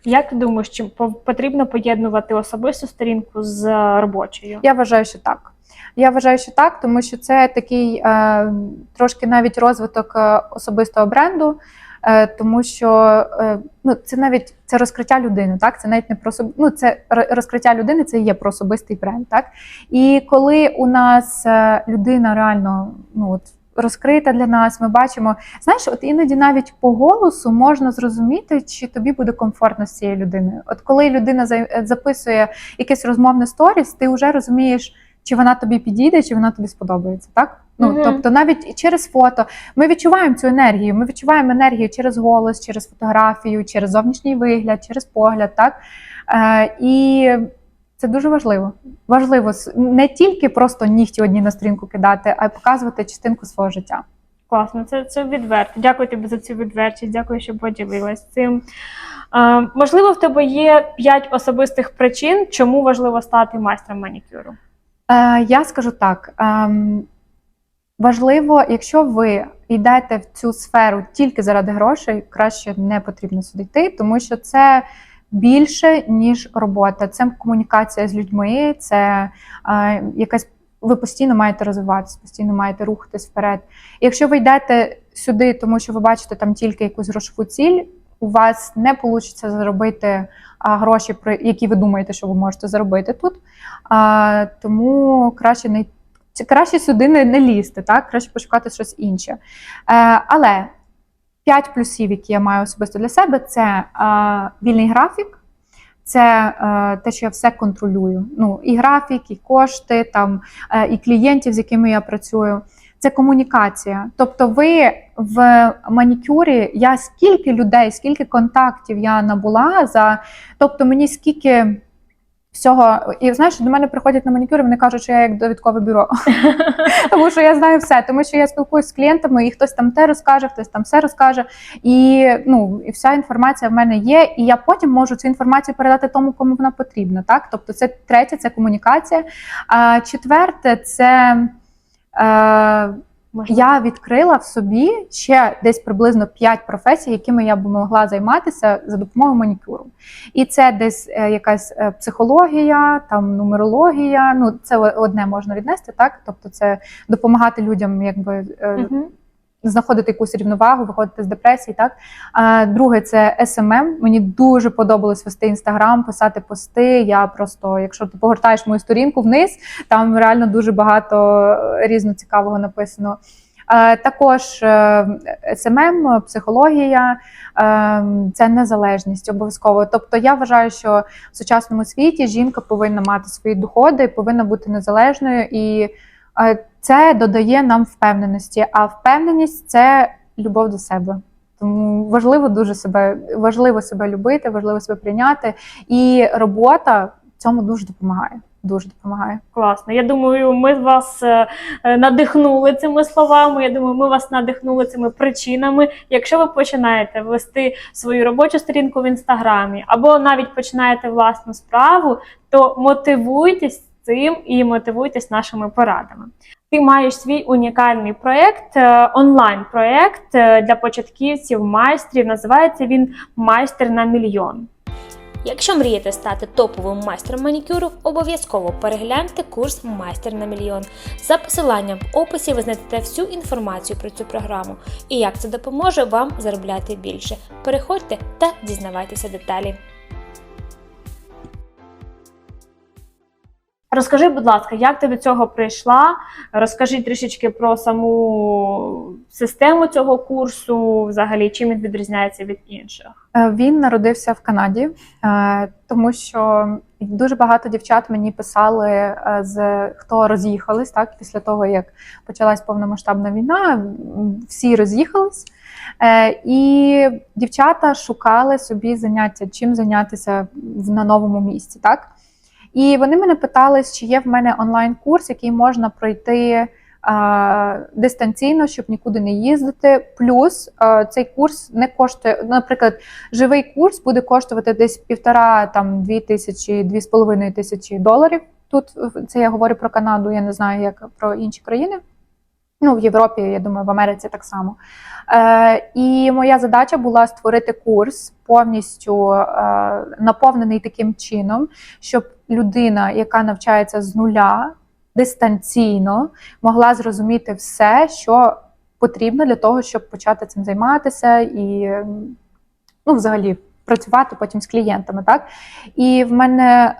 Як ти думаєш, чи потрібно поєднувати особисту сторінку з робочою? Я вважаю, що так. Я вважаю, що так, тому що це такий трошки навіть розвиток особистого бренду, тому що це навіть це розкриття людини, так? Це навіть не про це розкриття людини, це і є про особистий бренд, так? І коли у нас людина реально розкрита для нас, ми бачимо, знаєш, от іноді навіть по голосу можна зрозуміти, чи тобі буде комфортно з цією людиною. От коли людина записує якесь розмовне сторіс, ти вже розумієш, чи вона тобі підійде, чи вона тобі сподобається, так? Тобто навіть через фото ми відчуваємо цю енергію, ми відчуваємо енергію через голос, через фотографію, через зовнішній вигляд, через погляд, так? І це дуже важливо. Важливо не тільки просто нігті одні на сторінку кидати, а й показувати частинку свого життя. Класно, це відверто. Дякую тобі за цю відвертість, дякую, що поділилась цим. Можливо, в тебе є 5 особистих причин, чому важливо стати майстром манікюру? Я скажу так. Важливо, якщо ви йдете в цю сферу тільки заради грошей, краще не потрібно сюди йти, тому що це більше, ніж робота. Це комунікація з людьми, це якась... Ви постійно маєте розвиватися, постійно маєте рухатись вперед. Якщо ви йдете сюди, тому що ви бачите там тільки якусь грошову ціль, у вас не вийде заробити гроші, які ви думаєте, що ви можете заробити тут. Тому краще сюди не лізти, так? Краще пошукати щось інше. Але 5 плюсів, які я маю особисто для себе, це вільний графік, це те, що я все контролюю. І графік, і кошти, там, і клієнтів, з якими я працюю. Це комунікація. Тобто ви в манікюрі, я скільки людей, скільки контактів я набула, тобто мені скільки всього, і знаєш, до мене приходять на манікюр, і вони кажуть, що я як довідкове бюро. Тому що я знаю все, тому що я спілкуюся з клієнтами, і хтось там те розкаже, хтось там все розкаже, і вся інформація в мене є, і я потім можу цю інформацію передати тому, кому вона потрібна, так? Тобто це третє, це комунікація. А четверте, це я відкрила в собі ще десь приблизно 5 професій, якими я б могла займатися за допомогою манікюру. І це десь якась психологія, там нумерологія, це одне можна віднести, так? Тобто це допомагати людям знаходити якусь рівновагу, виходити з депресії, так? Друге, це SMM. Мені дуже подобалось вести Інстаграм, писати пости. Я просто, якщо ти погортаєш мою сторінку вниз, там реально дуже багато різного цікавого написано. Також SMM, психологія, це незалежність обов'язково. Тобто я вважаю, що в сучасному світі жінка повинна мати свої доходи, повинна бути незалежною, і це додає нам впевненості, а впевненість – це любов до себе. Тому важливо себе любити, важливо себе прийняти, і робота цьому дуже допомагає. Дуже допомагає. Класно. Я думаю, ми вас надихнули цими словами, я думаю, ми вас надихнули цими причинами. Якщо ви починаєте вести свою робочу сторінку в Інстаграмі, або навіть починаєте власну справу, то мотивуйтесь цим і мотивуйтесь нашими порадами. Ти маєш свій унікальний проєкт, онлайн-проєкт для початківців, майстрів. Називається він «Майстер на мільйон». Якщо мрієте стати топовим майстром манікюру, обов'язково перегляньте курс «Майстер на мільйон». За посиланням в описі ви знайдете всю інформацію про цю програму і як це допоможе вам заробляти більше. Переходьте та дізнавайтеся деталі. Розкажи, будь ласка, як ти до цього прийшла? Розкажи трішечки про саму систему цього курсу, взагалі, чим він відрізняється від інших. Він народився в Канаді, тому що дуже багато дівчат мені писали, хто роз'їхались, так, після того, як почалась повномасштабна війна, всі роз'їхались. І дівчата шукали собі заняття, чим зайнятися на новому місці, так? І вони мене питали, чи є в мене онлайн-курс, який можна пройти дистанційно, щоб нікуди не їздити. Плюс цей курс не коштує, наприклад, живий курс буде коштувати десь 1,5-2 тисячі, 2,5 тисячі доларів. Тут це я говорю про Канаду, я не знаю, як про інші країни. В Європі, я думаю, в Америці так само. І моя задача була створити курс повністю наповнений таким чином, щоб людина, яка навчається з нуля, дистанційно могла зрозуміти все, що потрібно для того, щоб почати цим займатися і, ну, взагалі, працювати потім з клієнтами, так? І в мене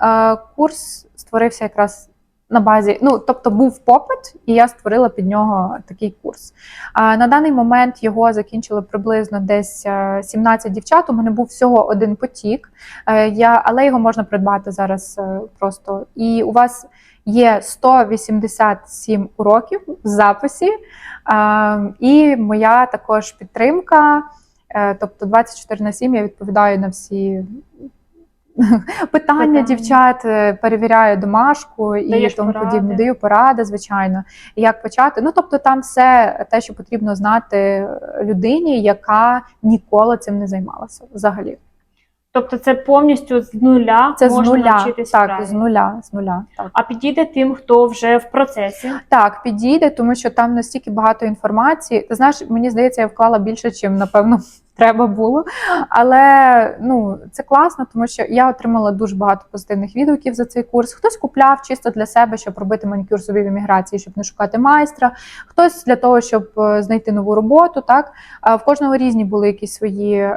курс створився якраз на базі, ну, тобто був попит, і я створила під нього такий курс. На даний момент його закінчили приблизно десь 17 дівчат, у мене був всього один потік, але його можна придбати зараз просто. І у вас є 187 уроків в записі, і моя також підтримка, тобто 24/7 я відповідаю на всі питання дівчат, перевіряю домашку і тому подібне, даю поради, звичайно, як почати. Ну, тобто там все те, що потрібно знати людині, яка ніколи цим не займалася взагалі. Тобто це повністю з нуля це можна навчитись так, з нуля, так. А підійде тим, хто вже в процесі? Так, підійде, тому що там настільки багато інформації. Ти знаєш, мені здається, я вклала більше, чим, напевно, треба було. Але, ну, це класно, тому що я отримала дуже багато позитивних відгуків за цей курс. Хтось купляв чисто для себе, щоб робити манікюр собі в еміграції, щоб не шукати майстра. Хтось для того, щоб знайти нову роботу, так. В кожного різні були якісь свої,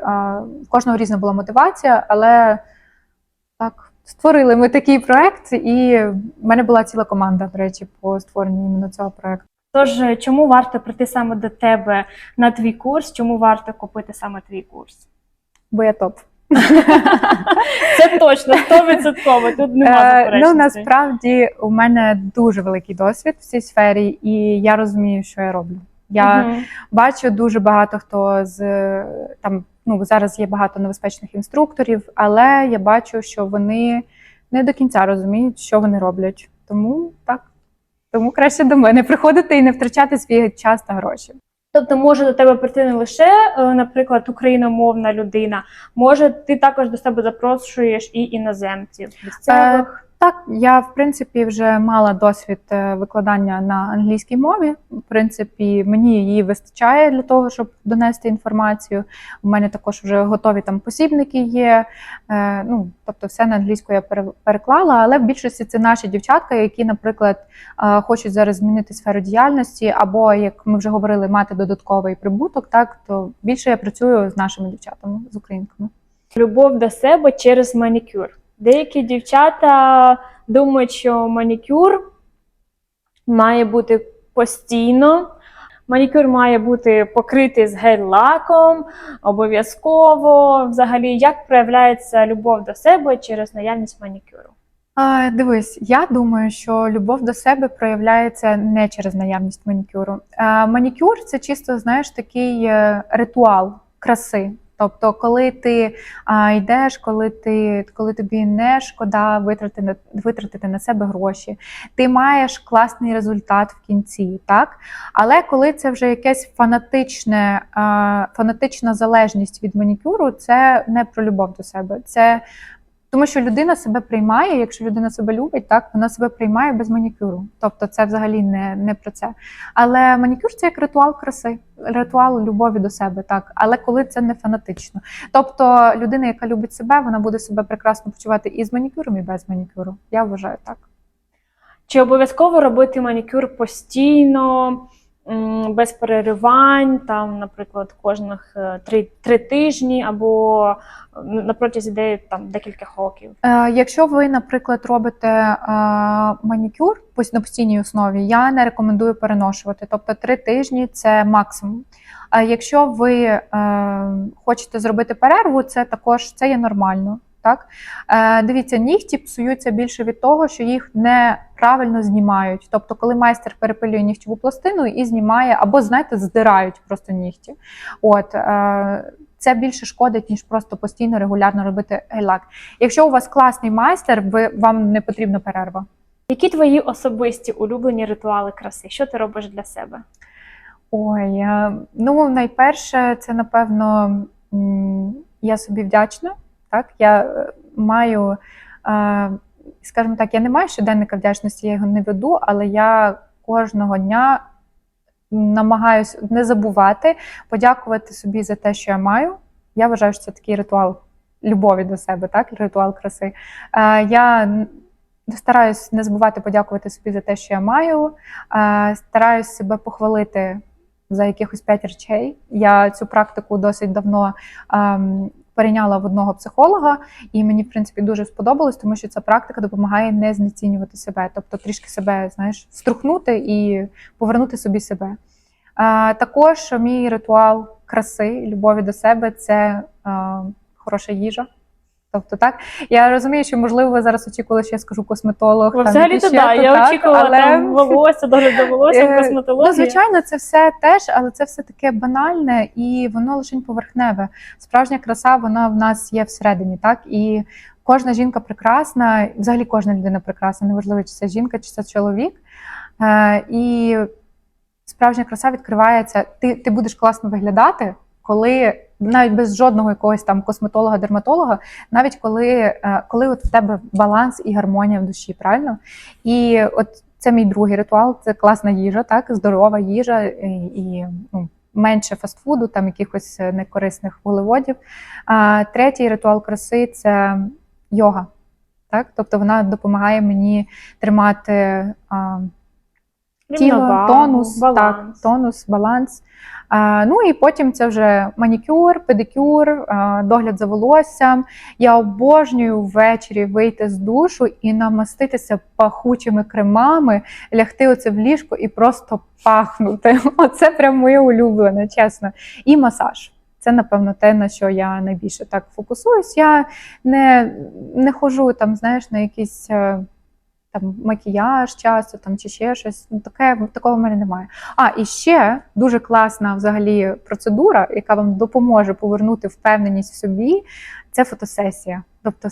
в кожного різна була мотивація, але так, створили ми такий проект, і в мене була ціла команда, до речі, по створенню іменно цього проекту. Тож, чому варто прийти саме до тебе на твій курс? Чому варто купити саме твій курс? Бо я топ. Це точно, 100%, тут нема заперечностей. Ну, насправді, у мене дуже великий досвід в цій сфері, і я розумію, що я роблю. Я бачу дуже багато хто там, ну, зараз є багато небезпечних інструкторів, але я бачу, що вони не до кінця розуміють, що вони роблять. Тому так. Тому краще до мене приходити і не втрачати свій час та гроші. Тобто може до тебе прийти не лише, наприклад, україномовна людина, може ти також до себе запрошуєш і іноземців, місцевих? Так, я, в принципі, вже мала досвід викладання на англійській мові. В принципі, мені її вистачає для того, щоб донести інформацію. У мене також вже готові там посібники є. Ну, тобто все на англійську я переклала, але в більшості це наші дівчатка, які, наприклад, хочуть зараз змінити сферу діяльності, або, як ми вже говорили, мати додатковий прибуток, так, то більше я працюю з нашими дівчатами, з українками. Любов до себе через манікюр. Деякі дівчата думають, що манікюр має бути постійно, манікюр має бути покритий з гель-лаком, обов'язково. Взагалі, як проявляється любов до себе через наявність манікюру? Дивись, я думаю, що любов до себе проявляється не через наявність манікюру. Манікюр – це чисто, знаєш, такий ритуал краси. Тобто, коли ти йдеш, коли тобі не шкода витратити на себе гроші, ти маєш класний результат в кінці, так? Але коли це вже якась фанатична залежність від манікюру, це не про любов до себе. Це тому що людина себе приймає, якщо людина себе любить, так, вона себе приймає без манікюру. Тобто це взагалі не про це. Але манікюр – це як ритуал краси, ритуал любові до себе, так. Але коли це не фанатично. Тобто людина, яка любить себе, вона буде себе прекрасно почувати і з манікюром, і без манікюру. Я вважаю так. Чи обов'язково робити манікюр постійно, без переривань, там, наприклад, кожних 3 тижні або на протязі декількох років? Якщо ви, наприклад, робите манікюр на постійній основі, я не рекомендую переношувати. Тобто 3 тижні – це максимум. Якщо ви хочете зробити перерву, це є нормально. Так? Дивіться, нігті псуються більше від того, що їх неправильно знімають. Тобто, коли майстер перепилює нігтєву пластину і знімає, або, знаєте, здирають просто нігті. Це більше шкодить, ніж просто постійно, регулярно робити гель-лак. Якщо у вас класний майстер, вам не потрібна перерва. Які твої особисті улюблені ритуали краси? Що ти робиш для себе? Ой, ну, найперше, це, напевно, я собі вдячна. Так, я маю, скажімо так, я не маю щоденника вдячності, я його не веду, але я кожного дня намагаюся не забувати, подякувати собі за те, що я маю. Я вважаю, що це такий ритуал любові до себе, так, ритуал краси. Я стараюсь не забувати подякувати собі за те, що я маю, стараюсь себе похвалити за якихось 5 речей. Я цю практику досить давно перейняла в одного психолога, і мені, в принципі, дуже сподобалось, тому що ця практика допомагає не знецінювати себе, тобто трішки себе, знаєш, струхнути і повернути собі себе. Також мій ритуал краси, любові до себе – це хороша їжа. Тобто, так, я розумію, що, можливо, ви зараз очікували, що я скажу косметолог. Взагалі-то так, я очікувала там волосся, догляд за волоссям, косметологія. Ну, звичайно, це все теж, але це все таке банальне і воно лише поверхневе. Справжня краса, вона в нас є всередині, так? І кожна жінка прекрасна, взагалі кожна людина прекрасна, неважливо, чи це жінка, чи це чоловік. І справжня краса відкривається, ти будеш класно виглядати, коли навіть без жодного якогось там косметолога, дерматолога, навіть коли от в тебе баланс і гармонія в душі, правильно? І от це мій другий ритуал, це класна їжа, так, здорова їжа і менше фастфуду, там якихось некорисних вуглеводів. Третій ритуал краси – це йога, так? Тобто вона допомагає мені тримати тіло, тонус, баланс. Так, тонус, баланс. Ну і потім це вже манікюр, педикюр, догляд за волоссям. Я обожнюю ввечері вийти з душу і намаститися пахучими кремами, лягти оце в ліжко і просто пахнути. Оце прям моє улюблене, чесно. І масаж. Це, напевно, те, на що я найбільше так фокусуюсь. Я не ходжу там, знаєш, на якісь там макіяж часто там, чи ще щось. Такого в мене немає. І ще дуже класна взагалі процедура, яка вам допоможе повернути впевненість в собі, це фотосесія. Тобто,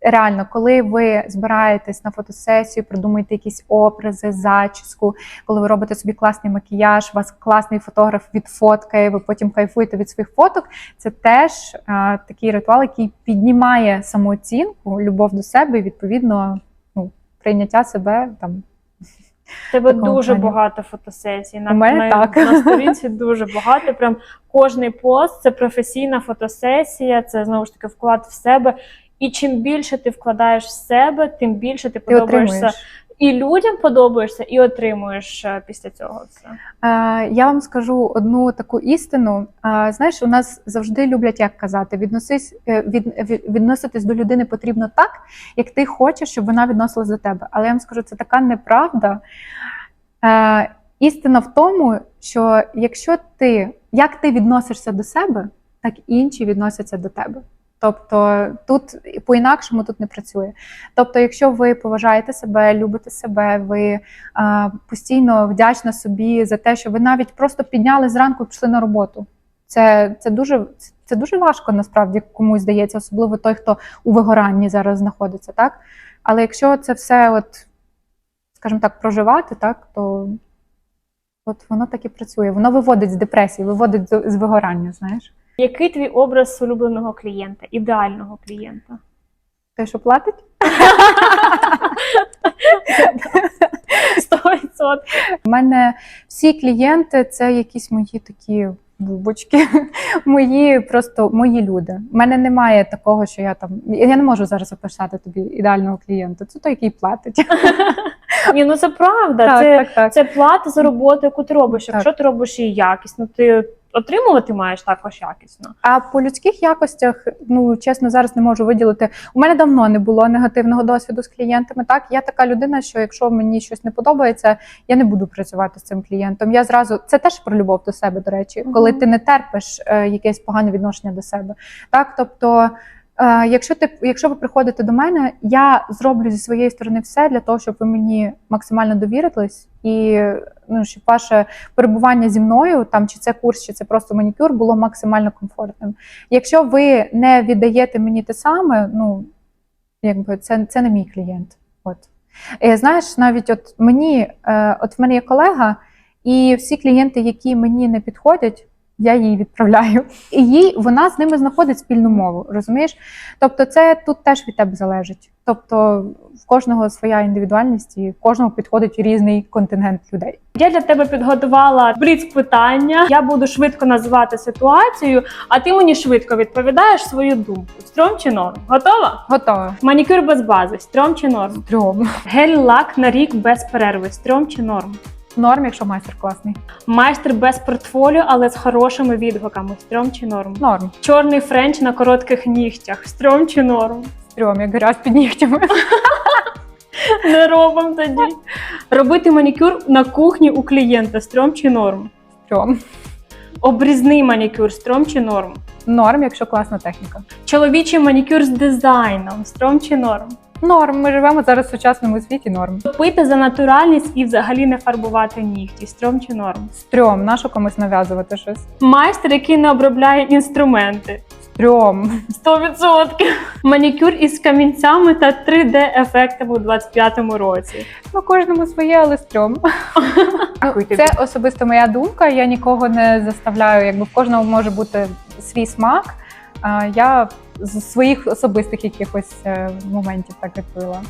реально, коли ви збираєтесь на фотосесію, придумуєте якісь образи, зачіску, коли ви робите собі класний макіяж, вас класний фотограф відфоткає, ви потім кайфуєте від своїх фоток, це теж такий ритуал, який піднімає самооцінку, любов до себе і, відповідно, прийняття себе там. Тебе дуже багато фотосесій. На сторінці дуже багато. Прям кожний пост – це професійна фотосесія, це, знову ж таки, вклад в себе. І чим більше ти вкладаєш в себе, тим більше ти подобаєшся. І людям подобаєшся, і отримуєш після цього все. Я вам скажу одну таку істину. Знаєш, у нас завжди люблять, як казати, відноситись до людини потрібно так, як ти хочеш, щоб вона відносилась до тебе. Але я вам скажу, це така неправда. Істина в тому, що як ти відносишся до себе, так інші відносяться до тебе. Тобто тут по-інакшому тут не працює. Тобто, якщо ви поважаєте себе, любите себе, ви постійно вдячна собі за те, що ви навіть просто підняли зранку і пішли на роботу. Це дуже важко, насправді, комусь здається, особливо той, хто у вигоранні зараз знаходиться, так? Але якщо це все, скажімо так, проживати, так, то воно так і працює. Воно виводить з депресії, виводить з вигорання, знаєш. Який твій образ улюбленого клієнта, ідеального клієнта? Той, що платить? 100%. У мене всі клієнти – це якісь мої такі бубочки, мої люди. У мене немає такого, що я не можу зараз описати тобі ідеального клієнта. Це той, який платить. Ні, це правда. Це плата за роботу, яку ти робиш. Якщо ти робиш її якісно, ти отримувати маєш також якісно. А по людських якостях, чесно, зараз не можу виділити. У мене давно не було негативного досвіду з клієнтами. Так, я така людина, що якщо мені щось не подобається, я не буду працювати з цим клієнтом. Це теж про любов до себе, до речі, коли ти не терпиш якесь погане відношення до себе. Так, тобто, якщо ви приходите до мене, я зроблю зі своєї сторони все для того, щоб ви мені максимально довірились і щоб ваше перебування зі мною, там чи це курс, чи це просто манікюр, було максимально комфортним. Якщо ви не віддаєте мені те саме, це не мій клієнт. Знаєш, навіть в мене є колега, і всі клієнти, які мені не підходять, я її відправляю. І вона з ними знаходить спільну мову, розумієш? Тобто це тут теж від тебе залежить. Тобто в кожного своя індивідуальність і в кожного підходить різний контингент людей. Я для тебе підготувала бліц-питання. Я буду швидко називати ситуацію, а ти мені швидко відповідаєш свою думку. Стрьом чи норм? Готова? Готова. Манікюр без бази. Стрьом чи норм? Стрьом. Гель-лак на рік без перерви. Стрьом чи норм? Норм, якщо майстер класний. Майстер без портфоліо, але з хорошими відгуками. Стрьом чи норм? Норм. Чорний френч на коротких нігтях. Стрьом чи норм? Стрьом, як грязь під нігтями. Не робимо тоді. Робити манікюр на кухні у клієнта. Стрьом чи норм? Стрьом. Обрізний манікюр. Стрьом чи норм? Норм, якщо класна техніка. Чоловічий манікюр з дизайном. Стрьом чи норм? Норм. Ми живемо зараз в сучасному світі. Норм. Топити за натуральність і взагалі не фарбувати нігті. Стрьом чи норм? Стрьом. Нащо комусь нав'язувати щось? Майстер, який не обробляє інструменти. Стрьом. 100%. Манікюр із камінцями та 3D-ефектами у 25-му році. Ну, кожному своє, але стрьом. Дякую тобі. Це особисто моя думка. Я нікого не заставляю. Якби в кожного може бути свій смак. Я з своїх особистих якихось моментів так відповіла.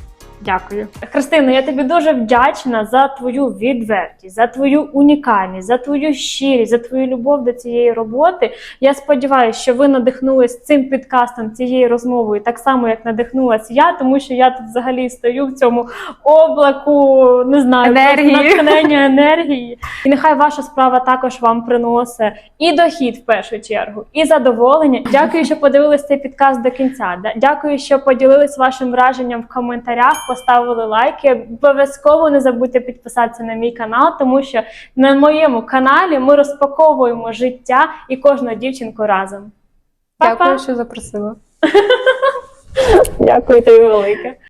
Дякую. Христина, я тобі дуже вдячна за твою відвертість, за твою унікальність, за твою щирість, за твою любов до цієї роботи. Я сподіваюся, що ви надихнулись цим підкастом, цією розмовою, так само, як надихнулась я, тому що я тут взагалі стою в цьому облаку, не знаю, натхнення енергії. І нехай ваша справа також вам приносить і дохід в першу чергу, і задоволення. Дякую, що подивились цей підкаст до кінця. Дякую, що поділились вашим враженням в коментарях. Поставили лайки. Обов'язково не забудьте підписатися на мій канал, тому що на моєму каналі ми розпаковуємо життя і кожну дівчинку разом. Па-па! Дякую, що запросила. Дякую тобі велике.